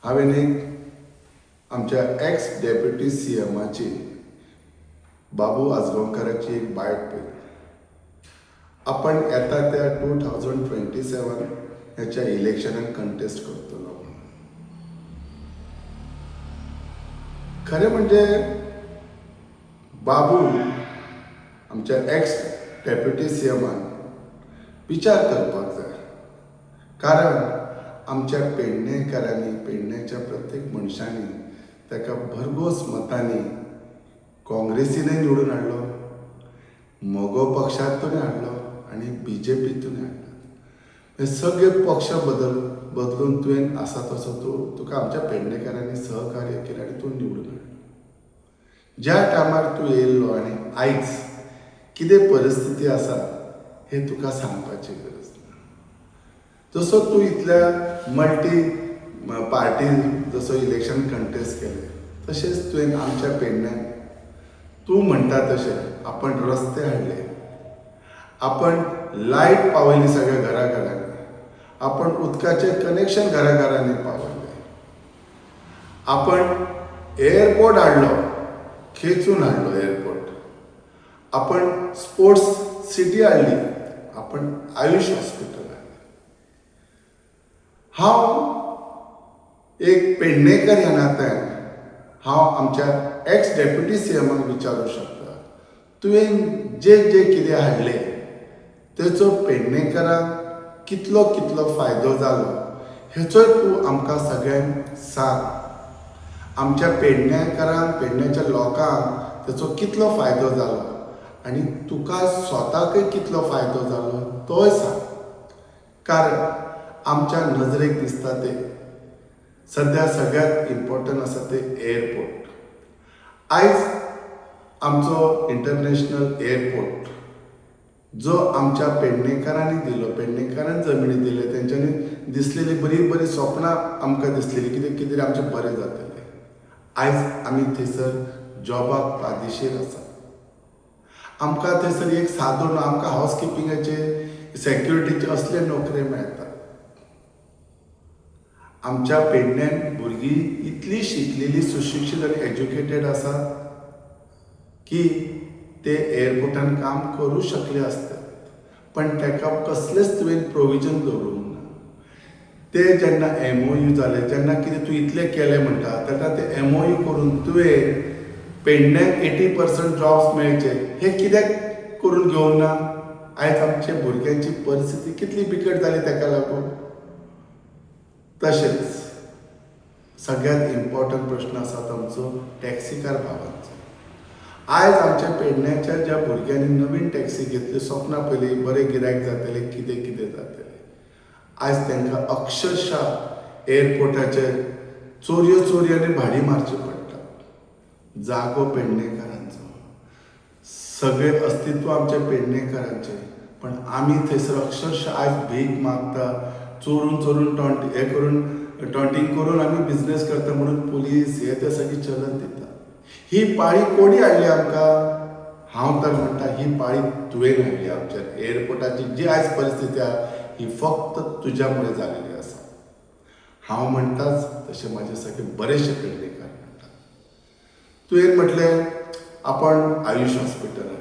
हांवें एक आमच्या एक्स डेप्युटी CMची बाबू आजगांवकाराची एक बायट पळयली. आपण येता त्या 2027 ह्याच्या इलेक्शनाक कंटेस्ट करतलो म्हणून. खरें म्हणजे बाबू आमच्या एक्स डेप्युटी CMन विचार करपाक जाय. कारण आमच्या पेडणेकारांनी, पेडणेच्या प्रत्येक मनशांनी ताका भरघोस मतांनी काँग्रेसीनय निवडून हाडलो, मोगो पक्षांतून हाडलो आणि BJPतून हाडलो. हे सगळे पक्ष बदलून तुवें आसा तसो तुका आमच्या पेडणेकारांनी सहकार्य केलें आनी तूं निवडून हाडलो. ज्या टायमार तूं येयल्लो आनी आयज कितें परिस्थिती आसा हें तुका सांगपाची गरज ना. जसो तूं इतल्या मल्टी पार्टी जसो इलेक्शन कंटेस्ट केलें, तशेंच तुवें आमच्या पेडण्याक तूं म्हणटा तशें आपण रस्ते हाडले, आपण लायट पावयली सगळ्या घराघरांनी, आपण उदकाचें कनेक्शन घराघरांनी पावयलें, आपण एअरपोर्ट हाडलो, खेचून हाडलो एअरपोर्ट, आपण स्पोर्ट्स सिटी हाडली, आपण आयुष हॉस्पिटल हाडलें. हांव एक पेडणेकर ह्या नात्यान हांव आमच्या एक्स डेप्युटी CMक विचारूं शकता, तुवें जे कितें हाडलें तेचो पेडणेकरांक कितलो फायदो जालो हेचोय तूं आमकां सगळ्यांक सांग. आमच्या पेडणेकारांक, पेडणेच्या लोकांक तेचो कितलो फायदो जालो आनी तुका स्वताकय कितलो फायदो जालो तोय सांग. कारण आमच्या नजरेक दिसता ते सध्या सगळ्यात इम्पॉर्टंट आसा ते एअरपोर्ट. आयज आमचो इंटरनॅशनल एअरपोर्ट जो आमच्या पेडणेकारांनी दिलो, पेडणेकारांनी जमनी दिले, तेंच्यांनी दिसलेली बरी स्वप्नां आमकां दिसलेली कितें आमचें बरें जातलें. आयज आमी थंयसर जॉबाक पादेशीर आसा. आमकां थंयसर एक सादो आमकां हावजकिपिंगाचे, सेक्युरिटीचे असले नोकऱ्यो मेळटात. आमच्या पेडण्यान भुरगीं इतली शिकलेली, सुशिक्षीत आनी एज्युकेटेड आसात की ते एअरपोर्टान काम करूं शकले असतात, पण ताका कसलेंच तुवें प्रोविजन दवरूंक ना. ते जेन्ना MOU जालें, जेन्ना कितें तूं इतलें केलें म्हणटा तेन्ना ते MOU करून तुवें पेडण्याक 80% जॉब्स मेळचे हें कित्याक करून घेवंक ना? आयज आमच्या भुरग्यांची परिस्थिती कितली बिकट जाली ताका लागून. तशेंच सगळ्यांत इम्पॉर्टंट प्रश्न आसा तो आमचो टॅक्सीकार भावांचो. आयज आमच्या पेडण्याच्या ज्या भुरग्यांनी नवीन टॅक्सी घेतली, स्वप्नां पयली बरें गिरायक जातलें, कितें जातलें, आयज तांकां अक्षरशः एअरपोर्टाचेर चोरयांनी भाडी मारची पडटा. जागो पेडणेकारांचो, सगळें अस्तित्व आमच्या पेडणेकारांचें, पण आमी थंयसर अक्षरशः आयज भीक मागता, चोरून टॉन्टिंग करून आमी बिझनेस करता म्हणून पुलीस हे ते सगळी चलन दिता. ही पाळी कोणी हाडली आमकां? हांव तर म्हणटा ही पाळी तुवें हाडली. आमच्या एअरपोर्टाची जी आयज परिस्थिती आसा ही फक्त तुज्या मुळे जालेली आसा. हांव म्हणटाच तशें म्हाजे सगळे बरेचशे पेडणेकार म्हणटात. तुवें म्हटलें आपण आयुष हॉस्पिटल हाडलें.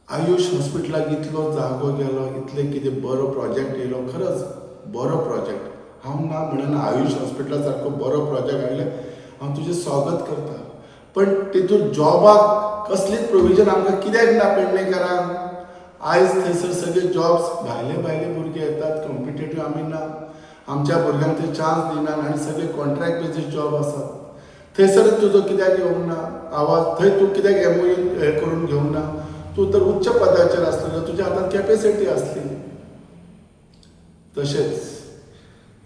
आयुष हॉस्पिटलाक इतलो जागो गेलो, इतलें कितें बरो प्रोजेक्ट येयलो, खरंच बरो प्रोजेक्ट. हांव ना म्हणना, आयुष हॉस्पिटला सारको बरो प्रोजेक्ट हाडले, हांव तुजें स्वागत करता. पण तितून जॉबाक कसलीच प्रोविजन आमकां कित्याक ना पेडणेकारांक? आयज थंयसर सगळे जॉब्स भायले भुरगे येतात, कॉम्पिटेटीव आमी ना, आमच्या भुरग्यांक थंय चान्स दिनात आनी सगळे कॉन्ट्रॅक्ट बेजीस जॉब आसात. थंयसर तुजो कित्याक येवंक ना आवाज? थंय तूं कित्याक MOU हें करून घेवंक ना? तूं तर उच्च पदाचेर आसलेलो, तुज्या हातांत कॅपेसिटी आसली. तशेंच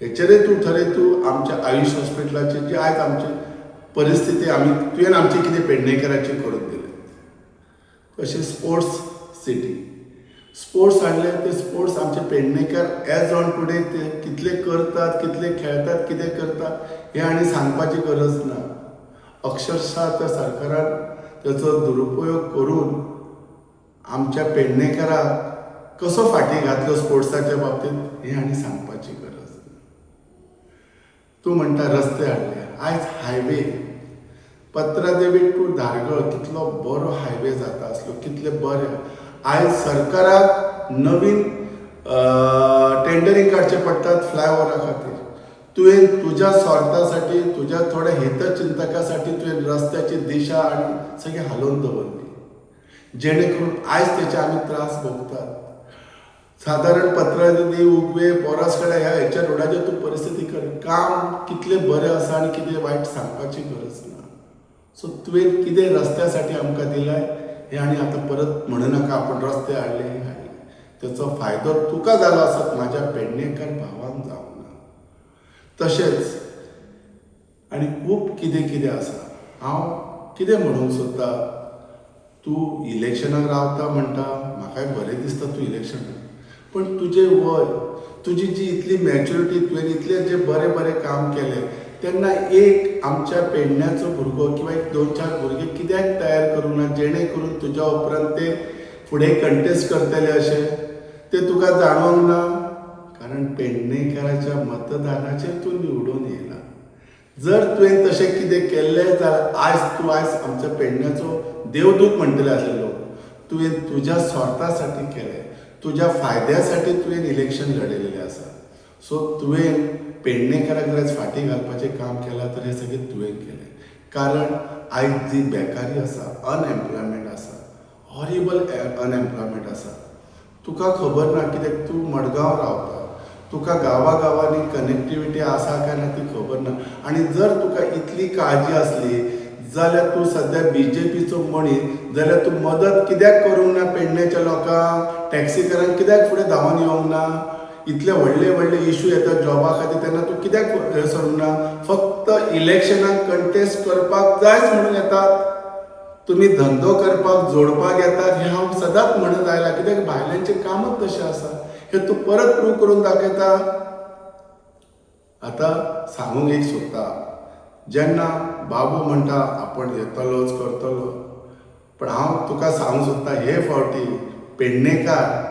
हेचेरय तूं आमच्या आयुष हॉस्पिटलाची जी आयज आमची परिस्थिती तुवें आमची कितें पेडणेकाराची करून दिली. तशें स्पोर्ट्स सिटी, स्पोर्ट्स हाडले, ते स्पोर्ट्स आमचे पेडणेकार एज ऑन टुडे ते कितले करतात, कितले खेळटात, कितें करतात हें आनी सांगपाची गरज ना. अक्षरशः त्या सरकारान तेचो दुरुपयोग करून आमच्या पेडणेकाराक कसो फाटीं घातलो स्पोर्ट्साच्या बाबतींत हें आनी सांगपाची गरज ना. तूं म्हणटा रस्ते हाडले. आयज हायवे पत्रादेवी टू धारगळ कितलो बरो हायवे जाता आसलो, कितले बरे. आयज सरकाराक नवीन टेंडरींग काडचे पडटात फ्लायओव्हरा खातीर. तुवें तुज्या स्वार्थासाठी, तुज्या थोड्या हितचिंतकासाठी तुवें रस्त्याची दिशा आनी सगळी हालोवन दवरली, जेणे करून आयज तेचे आमी त्रास भोगतात. सादारण पत्रादेवी उगवे पोरसकडे ह्या रोडाचेर तूं परिस्थिती कर, काम कितलें बरें आसा आनी कितें वायट सांगपाची गरज ना. सो तुवें कितें रस्त्यासाठी आमकां दिलाय हें आनी आतां परत म्हणू नाका आपूण रस्ते हाडले. त्याचो फायदो तुका जालो आसत, म्हाज्या पेडणेकार भावांक जावंक ना. तशेंच आनी खूब कितें कितें आसा. हांव कितें म्हणूंक सोदतां, तूं इलेक्शनाक रावता म्हणटा, म्हाकाय बरें दिसता तूं इलेक्शनाक, पण तुजें वय, तुजी जी इतली मॅच्युरिटी, तुवें इतलें जें बरें बरें काम केलें, तेन्ना एक आमच्या पेडण्याचो भुरगो किंवा एक 2-4 भुरगे कित्याक तयार करूं ना, जेणे करून तुज्या उपरांत ते फुडें कंटेस्ट करतले अशें ते तुका जाणवंक ना. कारण पेडणेकाराच्या मतदानाचेर तूं निवडून येयला. जर तुवें तशें कितें केल्लें जाल्यार आयज आमच्या पेडण्याचो देवदूत म्हणटले आसले लोक. तुवें तुज्या स्वार्थासाठी केलें, तुज्या फायद्यासाठी तुवें इलेक्शन लडयलेलें आसा. सो तुवें पेडणेकाराक जर फाटीं घालपाचें काम केलां तर हें सगळें तुवें केलें. कारण आयज जी बेकारी आसा, अनएम्प्लॉयमेंट आसा, हॉरिबल अनएम्प्लॉयमेंट आसा. तुका खबर ना कित्याक तूं मडगांव रावता, तुका गांवांनी कनेक्टिविटी आसा काय ना ती खबर ना. आनी जर तुका इतली काळजी आसली जाल्यार तूं सद्या BJPचो मनीस जाल्यार तूं मदत कित्याक करूंक ना पेडण्याच्या लोकांक, टॅक्सीकारांक कित्याक फुडें धांवन येवंक ना. इतले व्हडले इश्यू येतात जॉबा खातीर, तेन्ना तूं कित्याक सरूंक ना. फक्त इलेक्शनाक कंटेस्ट करपाक जायच म्हणून येतात. तुमी धंदो करपाक जोडपाक येतात हें हांव सदांच म्हणत आयलां, कित्याक भायल्यांचें कामच तशें आसा. हें तूं परत प्रूव करून दाखयता. आतां सांगूंक एक सोदता, जेन्ना बाबू म्हणटा आपूण येतलोच करतलो, पण हांव तुका सांगूंक सोदता, हे फावटी पेडणेकार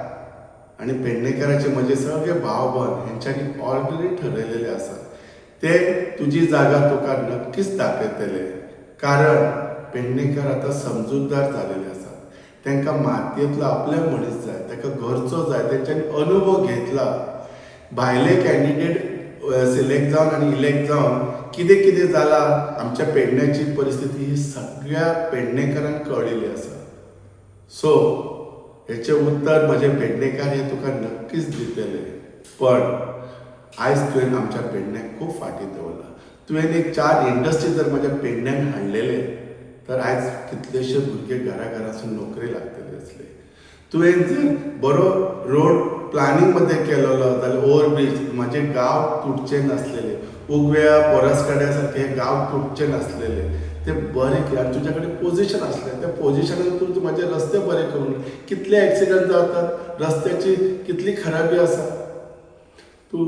आनी पेडणेकाराचे म्हजे सगळे भाव भयण हेंच्यांनी ऑलरेडी ठरयलेले आसा. ते तुजी जागा तुका नक्कीच दाखयतले. कारण पेडणेकार आतां समजूतदार जालेले आसात. तांकां मातयेंतलो आपले मनीस जाय, ताका घरचो जाय, तेंच्यांनी अनुभव घेतला. भायले कॅन्डिडेट सिलेक्ट जावन आनी इलेक्ट जावन कितें कितें जालां, आमच्या पेडण्याची परिस्थिती ही सगळ्या पेडणेकारांक कळिल्ली आसा. सो हेचें उत्तर म्हजे पेडणेकार हे तुका नक्कीच दितले. पण आयज तुवें आमच्या पेडण्याक खूब फाटीं दवरला. तुवें एक 4 इंडस्ट्री जर म्हज्या पेडण्याक हाडलेले तर आयज कितलेशे भुरगे घरासून नोकरी लागतले आसले. तुवें जर बरो रोड प्लॅनिंग मध्ये केलेलो जाल्यार ओव्हरब्रिज, म्हजे गांव तुटचे नासलेले, उगव्या पोरसकाड्या सारखे गांव तुटचे नासलेले, ते बरे केले. तुज्या कडेन पोजिशन आसलें, त्या पोजिशनान तूं म्हाजे रस्ते बरे करून, कितले एक्सिडंट जातात, रस्त्याची कितली खराबी आसा. तूं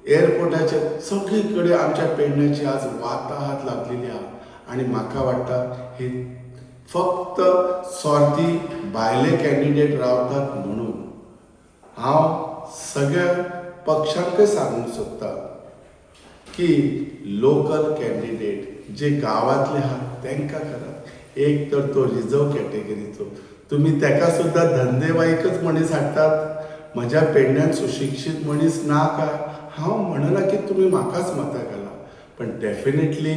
एअरपोर्टाचेर सगळी कडेन आमच्या पेडण्याची आज वाताहत लागलेली आहा. आनी म्हाका वाटता हे फक्त स्वार्थी भायले कॅन्डिडेट रावतात म्हणून. हांव सगळ्या पक्षांकय सांगूंक सोदता की लोकल कॅन्डिडेट जे गांवांतले आहात तांकां करात. एक तर तो रिजर्व कॅटेगरीचो, तुमी ताका सुद्दां धंदेवाईकच मनीस हाडटात. म्हज्या पेडण्यान सुशिक्षीत मनीस ना काय हांव म्हणना की तुमी म्हाकाच मतां घाला, पण डेफिनेटली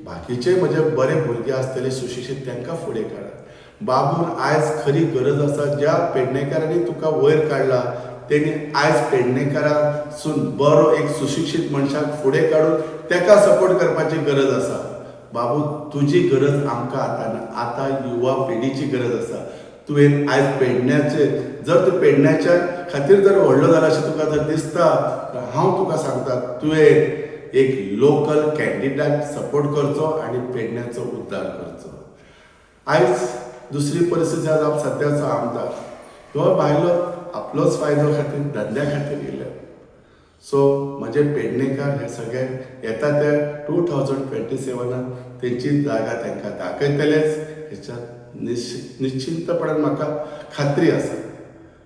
बाकीचे म्हजे बरे भुरगे आसतले सुशिक्षीत तांकां फुडें काडात. बाबून आयज खरी गरज आसा, ज्या पेडणेकारांनी तुका वयर काडला तेणी आयज पेडणेकारासून बरो एक सुशिक्षीत मनशाक फुडें काडून ताका सपोर्ट करपाची गरज आसा. बाबू तुजी गरज आमकां आतां ना, आतां युवा पिढीची गरज आसा. तुवें आयज पेडण्याचे जर तूं पेडण्याच्या खातीर जर व्हडलो जाला अशें तुका जर दिसता तर हांव तुका सांगता, तुवें एक लोकल कॅन्डिडेट सपोर्ट करचो आनी पेडण्याचो उद्धार करचो. आयज दुसरी परिस्थिती आसा, सद्याचो आमदार हो भायलो आपलोच फायदो खातीर धंद्या खातीर येयले. सो म्हजे पेडणेकार हे सगळे येता ते 2027 तेंची जागा तांकां दाखयतलेच हेच्यात निश्चिंतपणान म्हाका खात्री आसा.